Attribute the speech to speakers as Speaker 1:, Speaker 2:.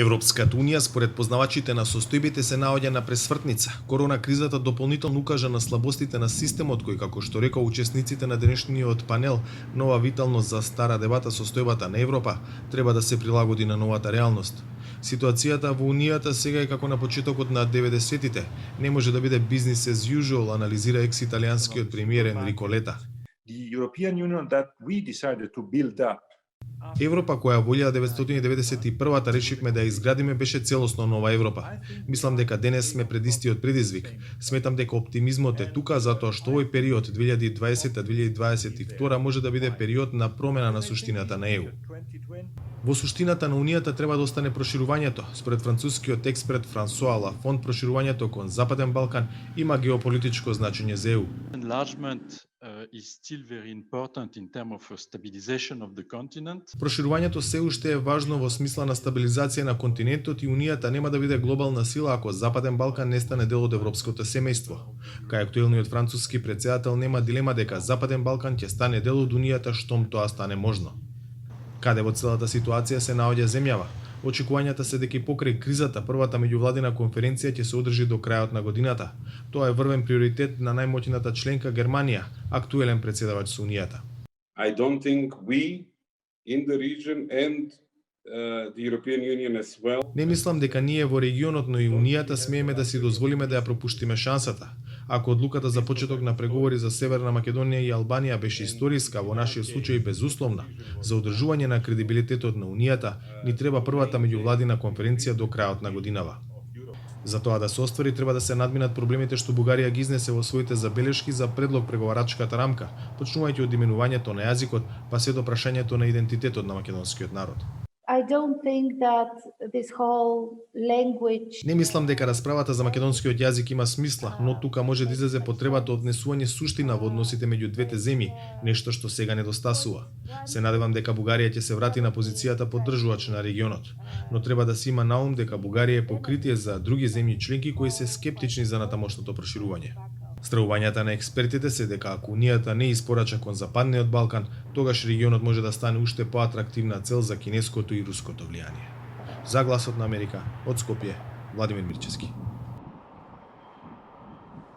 Speaker 1: Европската унија според познавачите на состојбите се наоѓа на пресвртница. Корона кризата дополнително укажа на слабостите на системот кој, како што рекоа учесниците на денешниот панел, нова виталност за стара дебата состојбата на Европа треба да се прилагоди на новата реалност. Ситуацијата во Унијата сега е како на почетокот на 90-тите. Не може да биде business as usual, анализира екс-италијанскиот премиер Енрико Лета.
Speaker 2: The European Union that we decided to build up.
Speaker 1: Европа која во 1991-та решивме да ја изградиме беше целосно нова Европа. Мислам дека денес сме пред истиот предизвик. Сметам дека оптимизмот е тука затоа што овој период 2020-2022 може да биде период на промена на суштината на ЕУ. Во суштината на Унијата треба да остане проширувањето. Според францускиот експерт Франсоа Лафон, проширувањето кон Западен Балкан има геополитичко значење за ЕУ.
Speaker 3: Is still very important in terms of stabilization of the continent.
Speaker 1: Проширувањето се уште е важно во смисла на стабилизација на континентот и Унијата нема да биде глобална сила ако Западен Балкан не стане дел од европското семејство. Кај актуелниот француски претседател нема дилема дека Западен Балкан ќе стане дел од Унијата штом тоа стане можно. Каде во целата ситуација се наоѓа земјава? Очекувањата се дека и покрај кризата првата меѓувладина конференција ќе се одржи до крајот на годината. Тоа е врвен приоритет на најмоćната членка Германија, актуелен претседавач со Унијата.
Speaker 4: I don't think we in the region and the European Union as well.
Speaker 1: Не мислам дека ние во регионот, но и Унијата смееме да си дозволиме да ја пропуштиме шансата. Ако одлуката за почеток на преговори за Северна Македонија и Албанија беше историска, во нашиот случај безусловна, за одржување на кредибилитетот на Унијата, ни треба првата меѓувладина конференција до крајот на годинава. За тоа да се оствари, треба да се надминат проблемите што Бугарија ги изнесе во своите забелешки за предлог преговарачката рамка, почнувајќи од именувањето на јазикот, па се до прашањето на идентитетот на македонскиот народ.
Speaker 5: I don't think that this whole language.
Speaker 1: Не мислам дека расправата за македонскиот јазик има смисла, но тука може да излезе потребата од внесување суштина во односите меѓу двете земји, нешто што сега недостасува. Се надевам дека Бугарија ќе се врати на позицијата поддржувач на регионот, но треба да се има на ум дека Бугарија е покритие за други земји членки кои се скептични за натамошното проширување. Стравувањата на експертите се дека ако Унијата не испорача кон Западниот Балкан, тогаш регионот може да стане уште поатрактивна цел за кинеското и руското влијание. За Гласот на Америка, од Скопје, Владимир Мирчевски.